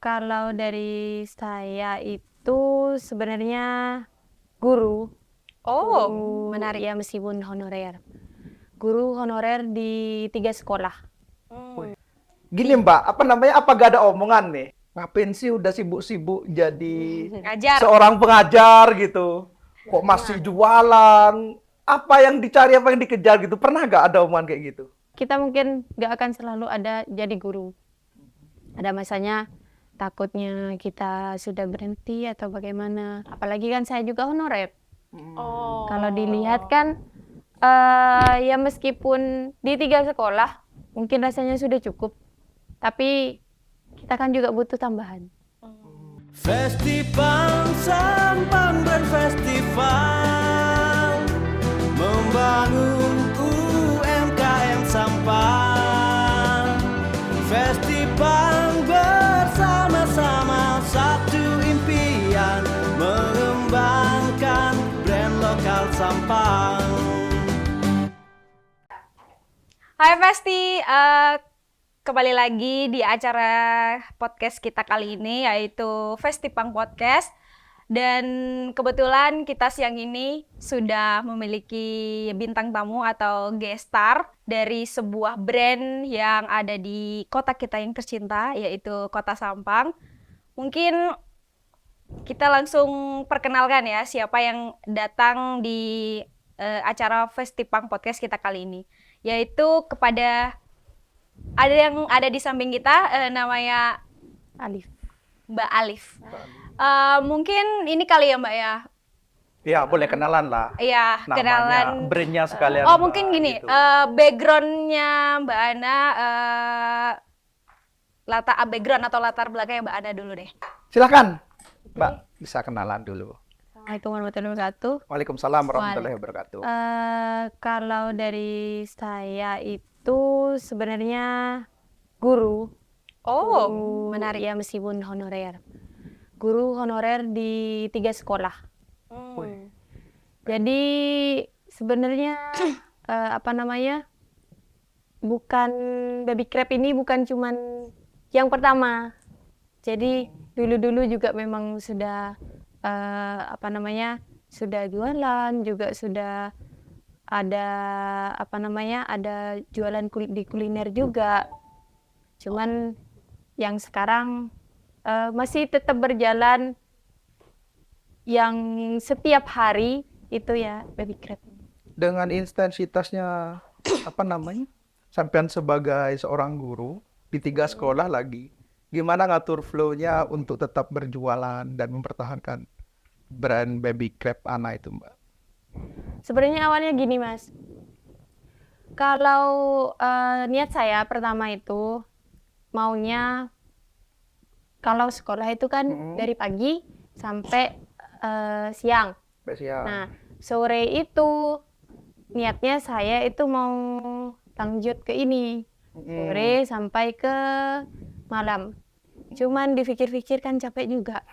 Kalau dari saya itu sebenarnya guru. Oh, Guru, menarik. ya meskipun honorer. Guru honorer di 3 sekolah. Gini Mbak, apa gak ada omongan nih? Ngapain sih udah sibuk-sibuk jadi Ngajar. seorang pengajar gitu? Kok masih jualan? Apa yang dicari, apa yang dikejar gitu? Pernah gak ada omongan kayak gitu? Kita mungkin nggak akan selalu ada jadi guru. Ada masanya takutnya kita sudah berhenti atau bagaimana. Apalagi kan saya juga honorer. Oh. Kalau dilihat kan ya meskipun di 3 sekolah mungkin rasanya sudah cukup. Tapi kita kan juga butuh tambahan. Festival Sampang berfestival membangun UMKM Sampang. Festival bersama-sama satu impian mengembangkan brand lokal Sampang. Hai Festi, kembali lagi di acara podcast kita kali ini yaitu Festipang Podcast. Dan kebetulan kita siang ini sudah memiliki bintang tamu atau guest star dari sebuah brand yang ada di kota kita yang tercinta, yaitu Kota Sampang. Mungkin kita langsung perkenalkan ya siapa yang datang di acara Festipang Podcast kita kali ini. Yaitu kepada ada yang ada di samping kita, namanya Alif. Mbak Alif. Mungkin ini kali ya Mbak ya. Ya, boleh kenalan lah. Iya, Namanya, kenalan. brandnya sekalian. Oh, Mbak, mungkin gini, gitu. backgroundnya Mbak Ana, background atau latar belakangnya Mbak Ana dulu deh. Silakan, Mbak, bisa kenalan dulu. Assalamualaikum warahmatullahi wabarakatuh. Waalaikumsalam warahmatullahi wabarakatuh. Kalau dari saya itu sebenarnya guru. Oh, Guru, menarik. ya meskipun honorer. Guru honorer di 3 sekolah. Wih. Jadi sebenarnya bukan baby crab ini bukan cuman yang pertama. Jadi dulu-dulu juga memang sudah sudah jualan, juga sudah ada ada jualan di kuliner juga. Cuman yang sekarang masih tetap berjalan yang setiap hari itu ya baby crab. Dengan intensitasnya sampean sebagai seorang guru di 3 sekolah lagi, gimana ngatur flow-nya untuk tetap berjualan dan mempertahankan brand baby crab Ana itu, Mbak? Sebenarnya awalnya gini Mas, kalau niat saya pertama itu maunya kalau sekolah itu kan dari pagi sampai siang. Mbak siap. Nah, sore itu niatnya saya itu mau lanjut ke ini. Sore sampai ke malam. Cuman dipikir-pikir kan capek juga.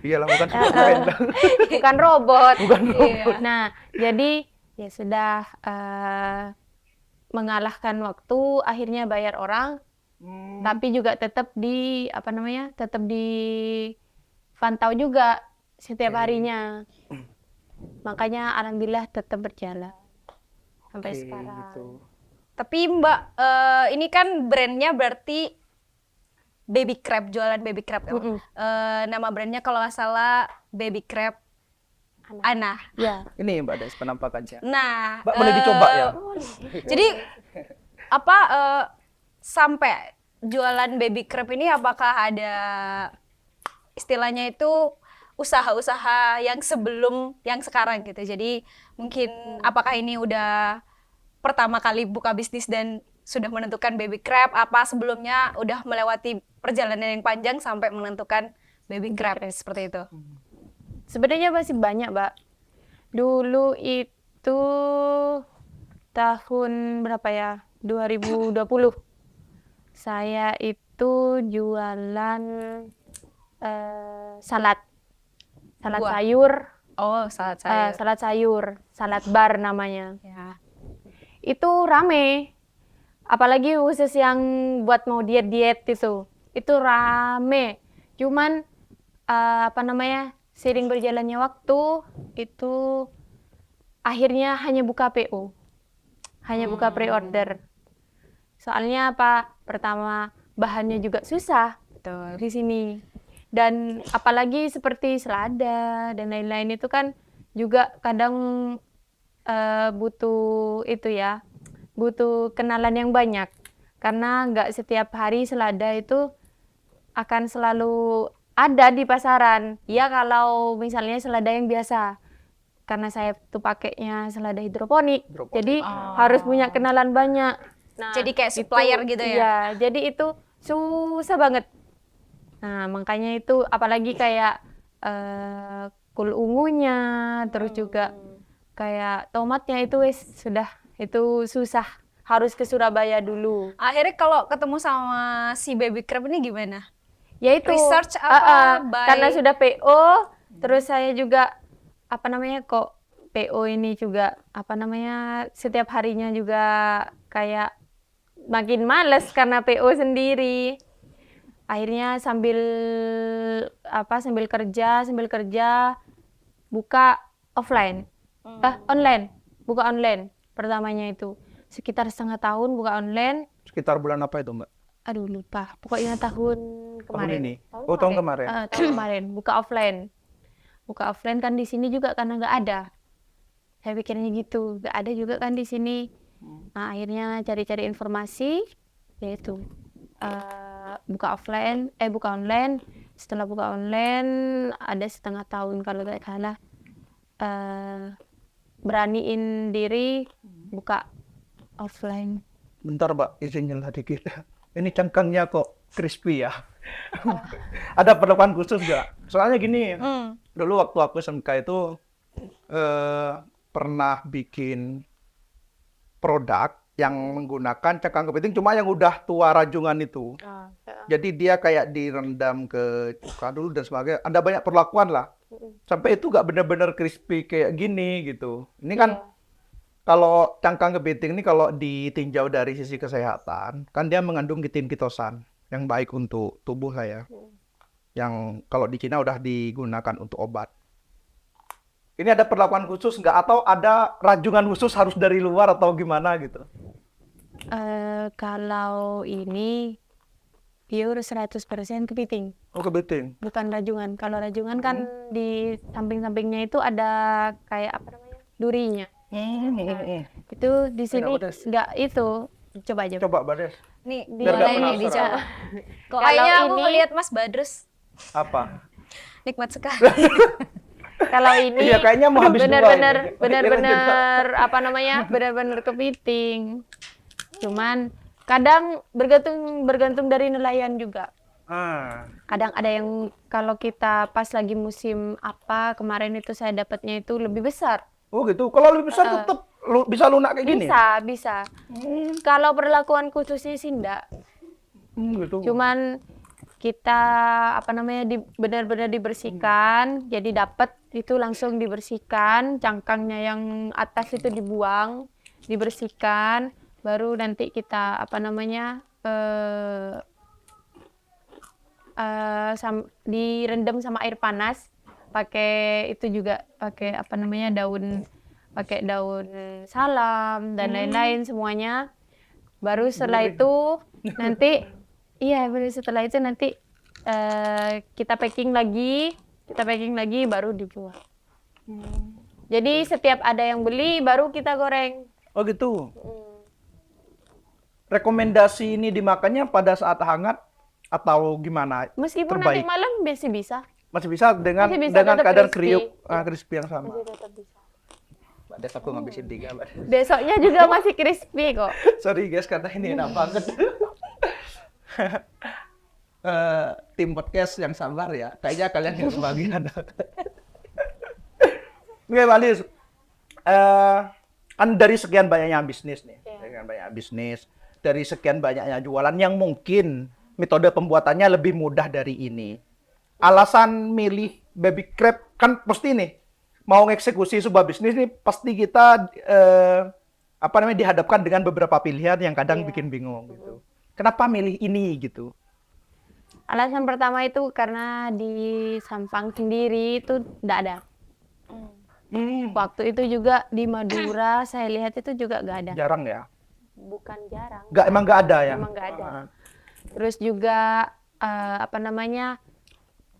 Iyalah, bukan superman. Bukan robot. Bukan robot. Nah, jadi ya sudah mengalahkan waktu, akhirnya bayar orang. Tapi juga tetap tetap dipantau juga setiap harinya. Makanya alhamdulillah tetap berjalan sampai sekarang. Gitu. Tapi Mbak, ini kan brandnya berarti baby crab, jualan baby crab ya. Nama brandnya kalau nggak salah baby crab Ana. Ya. Ini Mbak Des penampakannya. Nah, Mbak boleh dicoba ya? Jadi sampai jualan baby crab ini apakah ada istilahnya itu usaha-usaha yang sebelum yang sekarang gitu. Jadi mungkin apakah ini udah pertama kali buka bisnis dan sudah menentukan baby crab, apa sebelumnya udah melewati perjalanan yang panjang sampai menentukan baby crab seperti itu? Sebenarnya masih banyak, Mbak. Dulu itu tahun berapa ya? 2020. Saya itu jualan salad Buah. sayur. Oh, salad sayur. Salad sayur, salad bar namanya. Ya. Itu rame. Apalagi khusus yang buat mau diet-diet itu. itu rame. Cuman sering berjalannya waktu itu akhirnya hanya buka PO. Hanya buka pre-order. Soalnya apa? Pertama, bahannya juga susah di sini. Dan apalagi seperti selada dan lain-lain itu kan juga kadang butuh butuh kenalan yang banyak. Karena nggak setiap hari selada itu akan selalu ada di pasaran. Ya kalau misalnya selada yang biasa. Karena saya tuh pakainya selada hidroponik. Jadi harus punya kenalan banyak. Nah, Jadi kayak supplier gitu ya? Iya, jadi itu susah banget. Nah, makanya itu apalagi kayak kul ungunya, terus juga kayak tomatnya itu itu susah. Harus ke Surabaya dulu. Akhirnya kalau ketemu sama si baby crab ini gimana? Ya itu Research apa? karena sudah PO, terus saya juga kok PO ini juga setiap harinya juga kayak makin males karena PO sendiri. Akhirnya sambil kerja buka offline. Buka online pertamanya itu. Sekitar setengah tahun buka online. Sekitar bulan apa itu, Mbak? Aduh lupa. Pokoknya tahun kemarin. Tahun ini? Tahun kemarin. Tahun kemarin buka offline. Buka offline kan di sini juga karena nggak ada. Saya pikirnya gitu, nggak ada juga kan di sini. Nah, akhirnya cari-cari informasi, yaitu buka online. Setelah buka online, ada setengah tahun kalau nggak salah. Beraniin diri buka offline. Bentar, Mbak, izin nyela dikit. Ini cangkangnya kok crispy ya. Ada perlakuan khusus nggak? Soalnya gini, dulu waktu aku SMK itu pernah bikin produk yang menggunakan cangkang kepiting, cuma yang udah tua rajungan itu. Jadi dia kayak direndam ke cuka dulu dan sebagainya. Ada banyak perlakuan lah. Sampai itu nggak benar-benar crispy kayak gini gitu. Ini kan kalau cangkang kepiting ini kalau ditinjau dari sisi kesehatan, kan dia mengandung kitin-kitosan yang baik untuk tubuh saya. Yang kalau di Cina udah digunakan untuk obat. Ini ada perlakuan khusus nggak? Atau ada rajungan khusus harus dari luar atau gimana gitu? Kalau ini pure 100% kepiting. Oh, kepiting. Bukan rajungan. Kalau rajungan kan di samping-sampingnya itu ada kayak durinya. Itu di sini nggak itu. Coba aja. Coba, Bades. Nih, Biar nggak boleh nih penasaran. dicoba. Kok Kalau kayaknya aku ini- ngeliat Mas Badrus Apa? nikmat sekali. Kalau ini Iya, kayaknya mau habis dua benar-benar ini. benar-benar benar-benar kepiting. Cuman kadang bergantung dari nelayan juga. Kadang ada yang kalau kita pas lagi musim kemarin itu saya dapatnya itu lebih besar. Oh gitu. Kalau lebih besar tetap bisa lunak kayak gini? Bisa. Kalau perlakuan khususnya sih enggak. Gitu. Cuman kita benar-benar dibersihkan, jadi dapat itu langsung dibersihkan, cangkangnya yang atas itu dibuang, dibersihkan, baru nanti kita direndam sama air panas, pakai daun salam dan lain-lain semuanya. Baru setelah itu nanti kita packing lagi baru dibuang. Jadi setiap ada yang beli baru kita goreng. Oh gitu. Rekomendasi ini dimakannya pada saat hangat atau gimana? Meskipun Terbaik. nanti malam masih bisa. Masih bisa dengan Masih bisa, tetap kadar crispy. kriuk crispy yang sama. Masih tetap bisa. Mbak Des, aku ngabisin 3, Mbak Des. Besoknya juga masih crispy kok. Sorry guys, karena ini enak banget. Tim podcast yang sabar ya. Kayaknya kalian yang kebagian. Oke, Mbak Lis. Kan dari sekian banyaknya bisnis nih. Dari sekian banyaknya jualan yang mungkin metode pembuatannya lebih mudah dari ini. Alasan milih baby crab kan pasti nih mau ngeksekusi sebuah bisnis nih pasti kita dihadapkan dengan beberapa pilihan yang kadang bikin bingung gitu. Kenapa milih ini gitu? Alasan pertama itu karena di Sampang sendiri itu nggak ada. Waktu itu juga di Madura saya lihat itu juga nggak ada. Jarang ya? Bukan jarang. Emang nggak ada ya? Emang nggak ada. Terus juga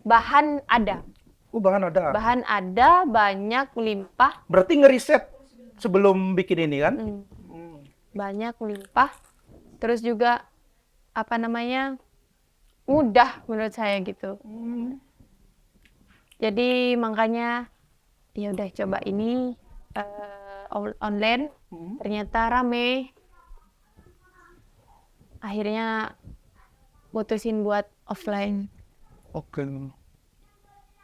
bahan ada. Bahkan ada. Bahan ada, banyak, melimpah. Berarti ngeriset sebelum bikin ini kan? Banyak, melimpah. Terus juga mudah menurut saya gitu. Jadi makanya ya udah coba ini online. Ternyata rame. Akhirnya mutusin buat offline. Oke.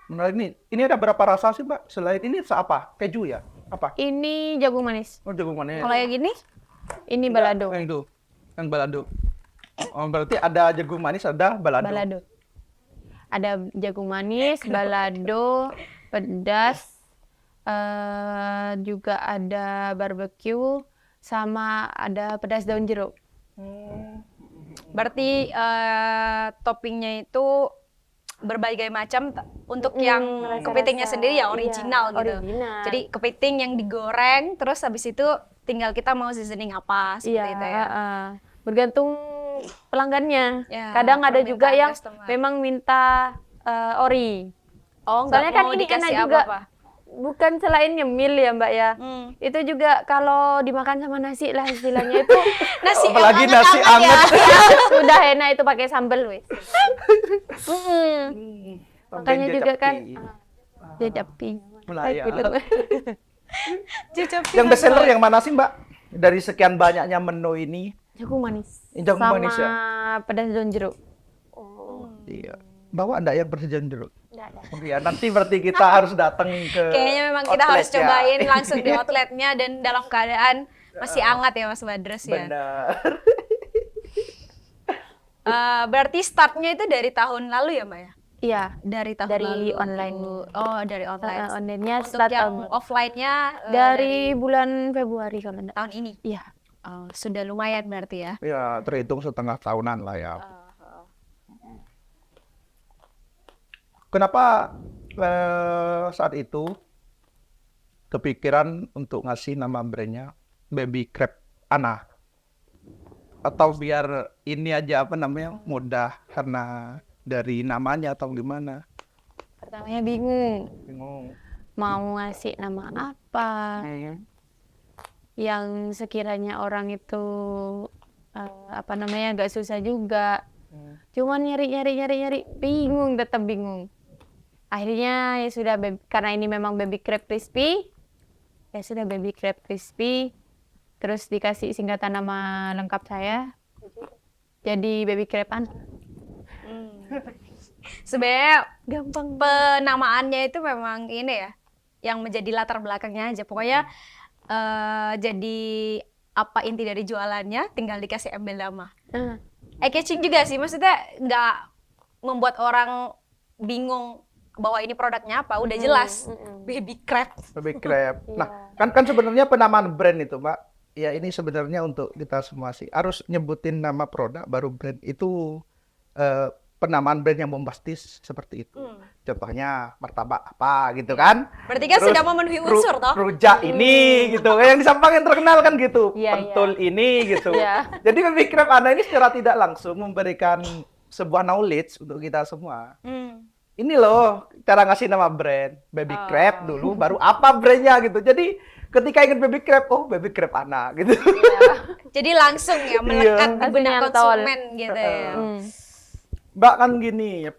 Menarik nih. Ini ada berapa rasa sih, Mbak? Selain ini apa? Keju ya? Apa? Ini jagung manis. Oh, jagung manis. Kalau yang gini? Ini balado. Yang itu. Yang balado. Oh, berarti ada jagung manis, ada balado. Balado. Ada jagung manis, balado, pedas, juga ada barbecue, sama ada pedas daun jeruk. Berarti toppingnya itu berbagai macam untuk yang kepitingnya sendiri ya original gitu. Original. Jadi kepiting yang digoreng terus habis itu tinggal kita mau seasoning apa seperti itu ya. Bergantung pelanggannya. Ya, Kadang ada juga permintaan yang customer. memang minta ori. Oh, Soalnya nggak kan mau ini dikasih enak juga. apa-apa. Bukan selain nyemil ya Mbak ya. Itu juga kalau dimakan sama nasi lah istilahnya itu. Nasi Apalagi yang nasi anget-anget anget. ya. Sudah enak itu pakai sambal wes. Makanya juga kan jejapi. Melaya. Cucup Yang best seller yang mana sih, Mbak? Dari sekian banyaknya menu ini. Jagung manis. Jagung sama manis ya? pedas daun jeruk. Iya. Bawa enggak yang bersejan jeruk? Nggak ada. Oh iya, nanti berarti kita harus datang ke Kayaknya memang kita harus outlet ya. cobain langsung di outletnya dan dalam keadaan masih hangat ya Mas Badres ya. Benar. Berarti startnya itu dari tahun lalu ya Mbak ya? Iya. Dari tahun Dari lalu. online. Oh, dari online. Online-nya Untuk start yang offline-nya dari bulan Februari kalau enggak. tahun ini. Iya. Oh, sudah lumayan berarti ya. Ya, terhitung setengah tahunan lah ya. Kenapa saat itu kepikiran untuk ngasih nama brandnya Baby Crab Ana? Atau biar ini aja mudah karena dari namanya atau gimana? Pertamanya bingung Bingung. mau ngasih nama apa yang sekiranya orang itu gak susah juga. Cuman nyari tetap bingung. Akhirnya ya sudah karena ini memang Baby Crab Crispy, ya sudah Baby Crab Crispy. Terus dikasih singkatan nama lengkap saya, jadi Baby Crab Ana. Sebenarnya Gampang. penamaannya itu memang ini ya, yang menjadi latar belakangnya aja. Pokoknya jadi apa inti dari jualannya, tinggal dikasih embel nama. Eye-catching juga sih, maksudnya nggak membuat orang bingung bahwa ini produknya apa, udah jelas. Baby Crab. Baby Crab. Nah, kan sebenarnya penamaan brand itu, Mbak. Ya ini sebenarnya untuk kita semua sih harus nyebutin nama produk baru brand itu penamaan brand yang bombastis seperti itu. Contohnya martabak apa gitu kan? Berarti kan sudah memenuhi unsur toh? Rujak ini gitu. Yang di Sampang yang terkenal kan gitu. Iya, Pentul ini gitu. Iya. Jadi Baby Crab Ana ini secara tidak langsung memberikan sebuah knowledge untuk kita semua. Ini loh cara ngasih nama brand Baby Crab dulu, baru apa brandnya gitu. Jadi ketika ingin Baby Crab, oh Baby Crab Ana gitu. Jadi langsung ya melekat di Langsung benak nyantol. konsumen gitu ya. Mbak kan gini,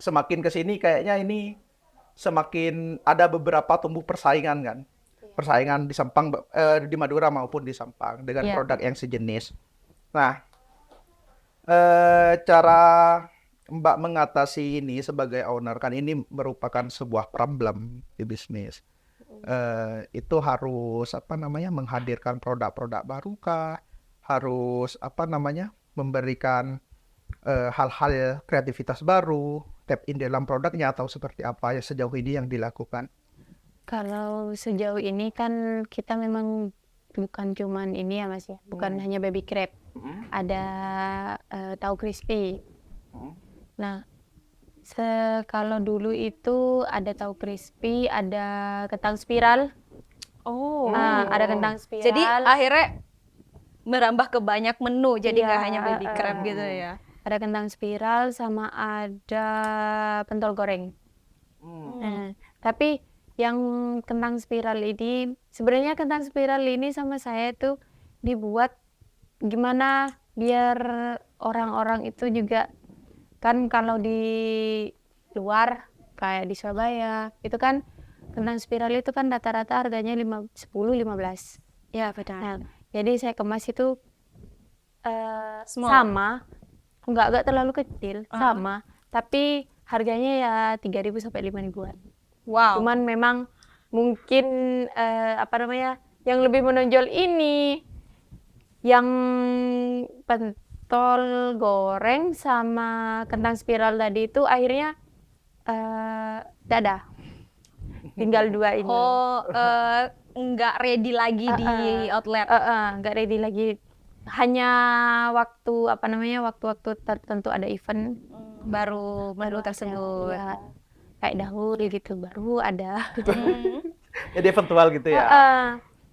semakin kesini kayaknya ini semakin ada beberapa tumbuh persaingan kan. Persaingan di Sampang, di Madura maupun di Sampang dengan Iya. produk yang sejenis. Nah, cara Mbak mengatasi ini sebagai owner kan ini merupakan sebuah problem di bisnis. Itu harus menghadirkan produk-produk baru kah? Harus memberikan hal-hal kreativitas baru, tap in dalam produknya atau seperti apa ya sejauh ini yang dilakukan? Kalau sejauh ini kan kita memang bukan cuman ini ya Mas ya, bukan hanya baby crab. Ada tahu crispy. Nah, kalau dulu itu ada tahu crispy, ada kentang spiral. Oh. Nah, ada kentang spiral. Jadi akhirnya merambah ke banyak menu, jadi Iya, nggak hanya baby crab gitu ya. ada kentang spiral sama ada pentol goreng. Nah, tapi yang kentang spiral ini sebenarnya kentang spiral ini sama saya tuh dibuat gimana biar orang-orang itu juga kan kalau di luar kayak di Surabaya itu kan kentang spiral itu kan rata-rata harganya 10-15. Ya, benar. Nah, jadi saya kemas itu Small. sama, nggak terlalu kecil, sama, tapi harganya ya 3.000 sampai 5.000-an. Wow. Cuman memang mungkin yang lebih menonjol ini yang pentol goreng sama kentang spiral tadi itu akhirnya dadah. Tinggal 2 ini. Oh, nggak ready lagi di outlet. Nggak ready lagi. Hanya waktu-waktu tertentu ada event Baru menu tersebut. ya, kayak dahulu gitu baru ada. Jadi eventual gitu ya.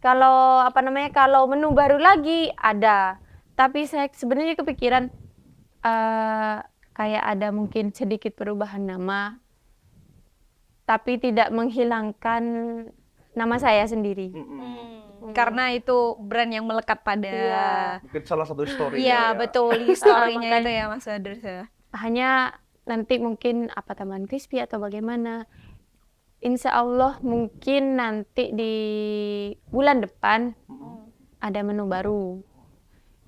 Kalau menu baru lagi ada, tapi saya sebenarnya kepikiran kayak ada mungkin sedikit perubahan nama, tapi tidak menghilangkan nama saya sendiri. Karena itu brand yang melekat pada. Iya. Mungkin salah satu story. Iya, betul. Historinya Makanya- itu ya Mas Badrus ya. Hanya nanti mungkin apa tambahan crispy atau bagaimana. Insya Allah mungkin nanti di bulan depan ada menu baru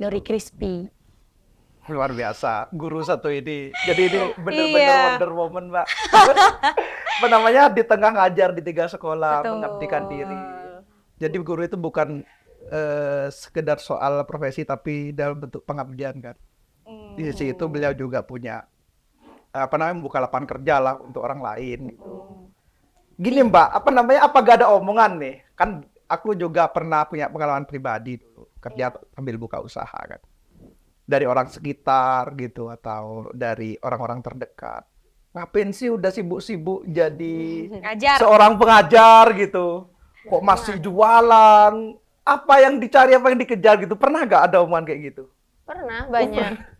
dari crispy. Luar biasa, guru satu ini. Jadi ini benar-benar Iya. Wonder Woman, Mbak. Apa namanya, di tengah ngajar di 3 sekolah, Betul. mengabdikan diri. Jadi guru itu bukan sekedar soal profesi, tapi dalam bentuk pengabdian kan. Di sisi itu beliau juga punya membuka lapangan kerja lah untuk orang lain. Gitu. Gini Mbak, apa gak ada omongan nih? Kan aku juga pernah punya pengalaman pribadi dulu, kerja sambil buka usaha kan. Dari orang sekitar gitu, atau dari orang-orang terdekat. Ngapain sih udah sibuk-sibuk jadi Ngajar. seorang pengajar gitu? Kok masih jualan? Apa yang dicari, apa yang dikejar gitu? Pernah gak ada omongan kayak gitu? Pernah banyak.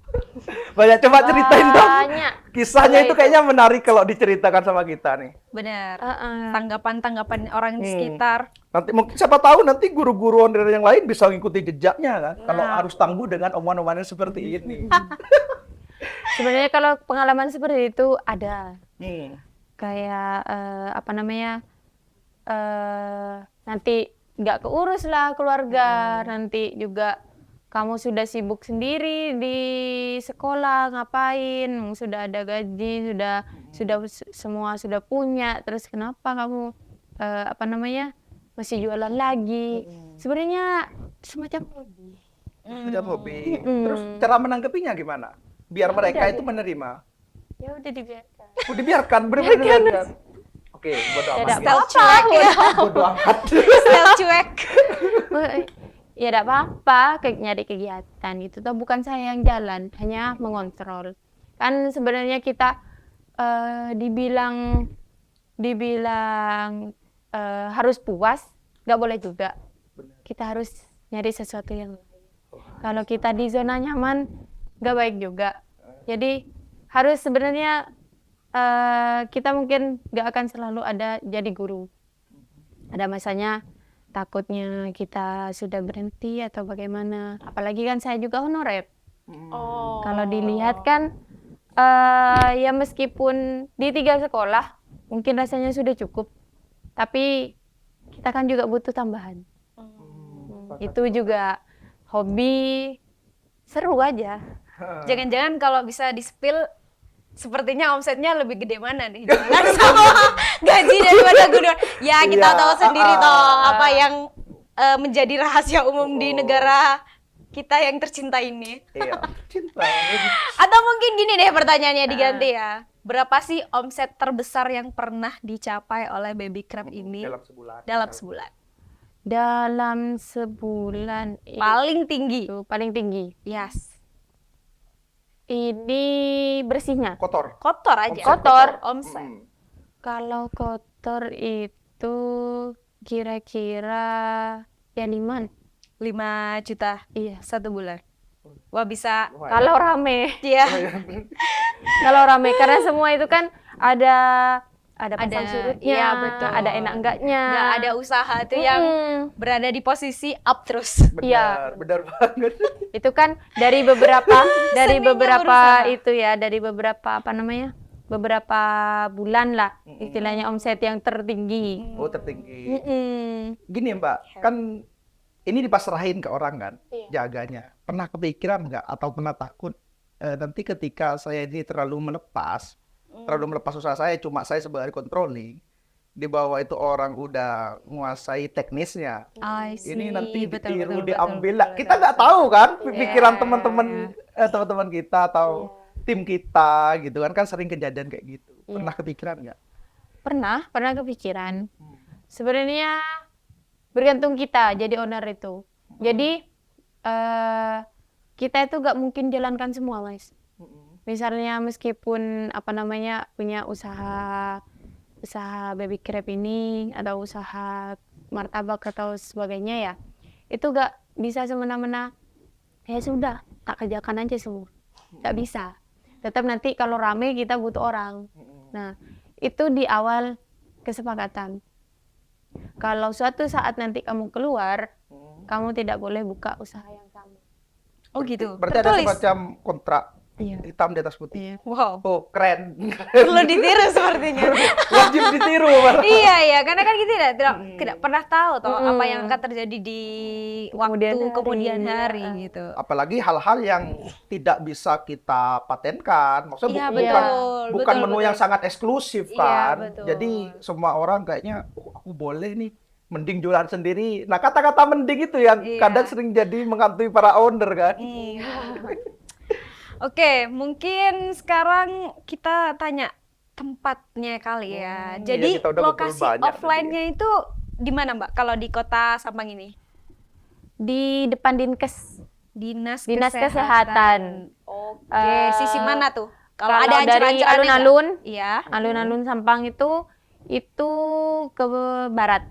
Banyak, coba ceritain dong. Banyak. Kisahnya Iya, itu kayaknya menarik kalau diceritakan sama kita nih. Benar. Heeh. Tanggapan-tanggapan orang di sekitar. Nanti mungkin siapa tahu nanti guru-guru dari yang lain bisa ngikuti jejaknya kan. Kalau harus tangguh dengan omongan-omongan seperti ini. Sebenarnya kalau pengalaman seperti itu ada. Hmm. Kayak nanti nggak keurus lah keluarga, nanti juga kamu sudah sibuk sendiri di sekolah ngapain, sudah ada gaji, sudah semua sudah punya, terus kenapa kamu masih jualan lagi? Sebenarnya semacam hobi. Sudah hobi. Terus cara menanggapinya gimana? Biar mereka itu menerima. Ya udah dibiarkan. Udah dibiarkan, bener-bener dibiarkan. Oke, bodo amat. Tidak ya. Style cuek ya. Bodo amat. Style cuek. Ya tidak apa-apa, nyari kegiatan gitu. Toh bukan saya yang jalan, hanya mengontrol. Kan sebenarnya kita dibilang harus puas, nggak boleh juga. Kita harus nyari sesuatu yang lain. Kalau kita di zona nyaman, nggak baik juga. Jadi harus sebenarnya kita mungkin nggak akan selalu ada jadi guru. Ada masanya takutnya kita sudah berhenti atau bagaimana. Apalagi kan saya juga honorer. Oh. Kalau dilihat kan ya meskipun di 3 sekolah mungkin rasanya sudah cukup. Tapi kita kan juga butuh tambahan. Itu juga hobi seru aja. Jangan-jangan kalau bisa di-spill sepertinya omsetnya lebih gede mana nih? Jangan sama gaji daripada guru. Ya kita Iya, tahu sendiri toh apa yang menjadi rahasia umum di negara kita yang tercinta ini. Iya, cinta. Atau mungkin gini deh pertanyaannya diganti ya. Berapa sih omset terbesar yang pernah dicapai oleh Baby Crab ini Dalam sebulan. dalam sebulan? Dalam sebulan Paling tinggi. itu paling tinggi. Yes. Ini bersihnya. Kotor. Kotor aja. Omset Kotor. Omset. Kalau kotor itu kira-kira ya 5. 5 juta Iya. 1 bulan. Wah, bisa. Kalau rame, Iya. kalau rame karena semua itu kan ada pasang surutnya, iya, betul. ada enak enggaknya. Nggak ada usaha tuh yang Mm-mm. berada di posisi up terus. Iya. Benar banget. Itu kan dari beberapa Seninya berusaha. itu ya, dari beberapa beberapa bulan lah istilahnya omset yang tertinggi. Oh, tertinggi. Mm-mm. Gini Mbak, kan ini dipasrahin ke orang kan, Iya. jaganya. Pernah kepikiran nggak atau pernah takut nanti ketika saya ini terlalu melepas usaha saya, cuma saya sebagai controlling, di bawah itu orang udah menguasai teknisnya. I see. Ini nanti Betul, ditiru, betul, diambil betul, lah. betul, Kita nggak betul. tahu kan Iya, pikiran iya, teman-teman kita atau tim kita gitu kan sering kejadian kayak gitu. Iya. Pernah kepikiran nggak? Pernah kepikiran. Sebenarnya bergantung kita jadi owner itu. Jadi kita itu gak mungkin jalankan semua, Mas. Misalnya meskipun punya usaha baby crab ini atau usaha martabak atau sebagainya ya, itu gak bisa semena-mena ya sudah tak kerjakan aja semua. Gak bisa. Tetap nanti kalau rame kita butuh orang. Nah, itu di awal kesepakatan. Kalau suatu saat nanti kamu keluar, kamu tidak boleh buka usaha yang sama. Oh gitu. Berarti ada Tertulis. semacam kontrak Iya. hitam di atas putih. Wow. Oh, keren. Perlu ditiru sepertinya. Wajib ditiru malah. Iya, karena kan kita tidak pernah tahu toh apa yang akan terjadi di Kemudian waktu hari. kemudian hari gitu. Apalagi hal-hal yang tidak bisa kita patenkan. Maksudnya Iya, bukan betul, menu betul. yang sangat eksklusif Iya, kan. betul. Jadi semua orang kayaknya, oh, aku boleh nih. Mending jualan sendiri. Nah, kata-kata mending itu yang Iya. kadang sering jadi menghantui para owner kan. Iya. Oke, mungkin sekarang kita tanya tempatnya kali ya. Iya, Jadi kita udah ngobrol lokasi banyak offline-nya itu di mana, Mbak? Kalau di Kota Sampang ini? Di depan Dinkes. Dinas Kesehatan. Oke, sisi mana tuh? Kalau Kalau ada dari anjuran-anjurannya nggak? alun-alun, Iya. alun-alun Sampang itu ke barat.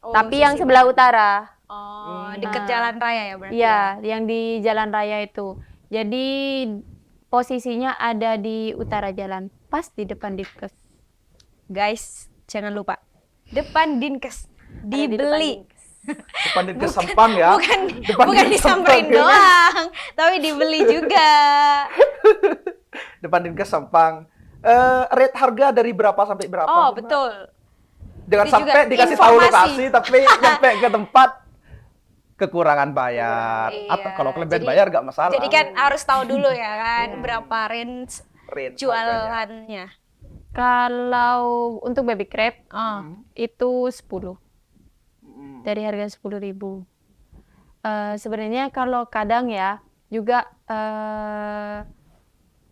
Oh, Tapi yang sisi sebelah barat. utara. Oh, deket jalan raya ya berarti. Iya, yang di jalan raya itu. Jadi posisinya ada di utara jalan, pas di depan Dinkes. Guys, jangan lupa. Depan Dinkes. Ada di depan Dibeli. Dinkes. Depan di Sampang ya. Bukan disamperin Sampang, ya. doang, tapi dibeli juga. Depan Dinkes Sampang. Rate harga dari berapa sampai berapa? Oh, Mbak? betul. Jangan Itu sampai juga dikasih tahu informasi. lokasi tapi nyampe ke tempat kekurangan bayar. Iya, Atau kalau kelebihan jadi- bayar nggak masalah. Jadi kan harus tahu dulu ya kan berapa range Range harganya. jualannya. Kalau untuk baby crab Oh. itu 10. Mm. Dari harga 10.000. Sebenarnya kalau kadang ya juga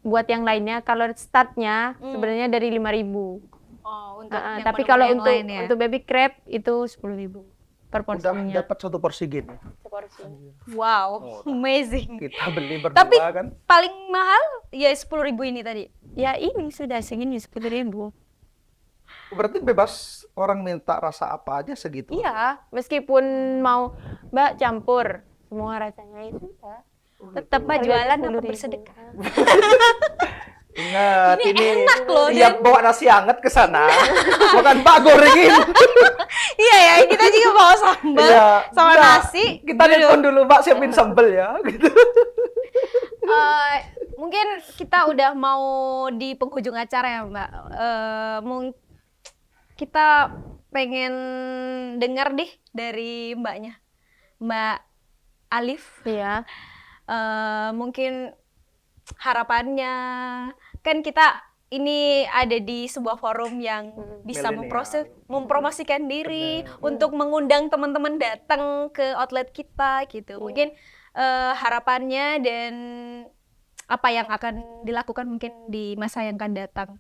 buat yang lainnya kalau startnya sebenarnya dari 5.000. Oh, untuk yang Tapi menu-menu kalau yang untuk lain ya. untuk baby crab itu 10.000 per Udah porsinya. dapat satu porsi gini. Wow, amazing. Kita beli berdua Tapi kan. paling mahal ya 10.000 ini tadi. Ya ini sudah segini 10.000. Berarti bebas orang minta rasa apa aja segitu. Iya, meskipun mau Mbak campur semua rasanya itu sudah. Tetap Mbak jualan apa 10.000. bersedekah? Ingat ini, enak loh, iya bawa nasi hangat ke sana. Bukan Pak gorengin. Iya ya, kita juga bawa sambal Iya. sama Enggak, nasi. Kita telepon dulu Pak siapin sambal ya gitu. Mungkin kita udah mau di penghujung acara ya Mbak. Kita pengen dengar deh dari Mbaknya, Mbak Alif. Iya. Mungkin harapannya, kan kita ini ada di sebuah forum yang bisa Milenial. mempromosikan diri untuk mengundang teman-teman datang ke outlet kita gitu. Mungkin harapannya dan apa yang akan dilakukan mungkin di masa yang akan datang.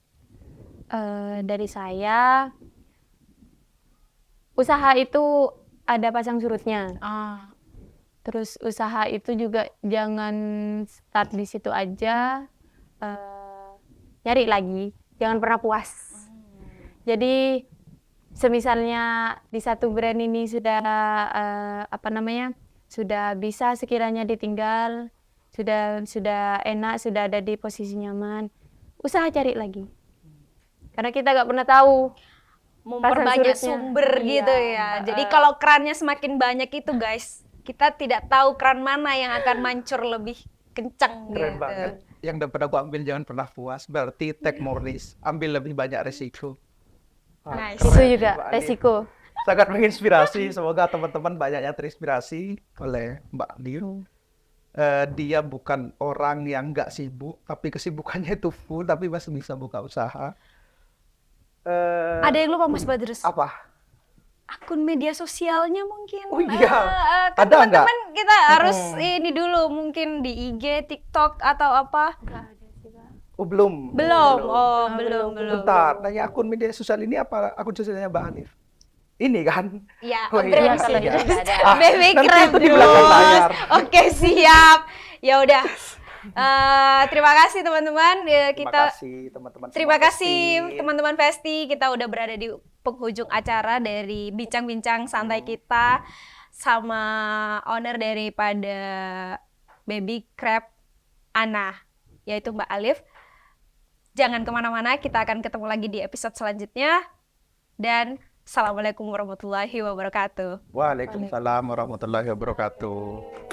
Dari saya, usaha itu ada pasang surutnya. Ah. Terus usaha itu juga jangan start di situ aja, nyari lagi, jangan pernah puas. Jadi semisalnya di satu brand ini sudah sudah bisa sekiranya ditinggal, sudah enak, sudah ada di posisi nyaman, usaha cari lagi. Karena kita nggak pernah tahu Memperbanyak surutnya. sumber Iya. gitu ya. Jadi kalau kerannya semakin banyak itu guys, kita tidak tahu keran mana yang akan mancur lebih kencang Keren gitu. banget. Yang dapat aku ambil jangan pernah puas. Berarti take more risk. Ambil lebih banyak resiko. Nice. Itu keren, juga Mbak Alif. resiko. Sangat menginspirasi. Semoga teman-teman banyaknya terinspirasi oleh Mbak Alif. Dia bukan orang yang nggak sibuk, tapi kesibukannya itu full, tapi masih bisa buka usaha. Ada yang lupa Mas Badrus? Apa? Akun media sosialnya mungkin. Oh iya. Kan Ada nggak? teman-teman kita harus ini dulu mungkin di IG, TikTok atau apa? Oh, belum. Belum. Oh, belum. Bentar, nanya akun media sosial ini apa akun sosialnya Mbak Hanif? Ini kan? Ya, Oh, brand iya. sih. Kalau itu nggak ada. Baby nanti keren itu di belakang layar. Oke, siap. Ya udah. Terima kasih teman-teman. Terima kasih teman-teman Festi. Kita udah berada di penghujung acara dari bincang-bincang santai kita sama owner daripada Baby Crab Ana, yaitu Mbak Alif. Jangan kemana-mana, kita akan ketemu lagi di episode selanjutnya. Dan Assalamualaikum warahmatullahi wabarakatuh. Waalaikumsalam warahmatullahi wabarakatuh.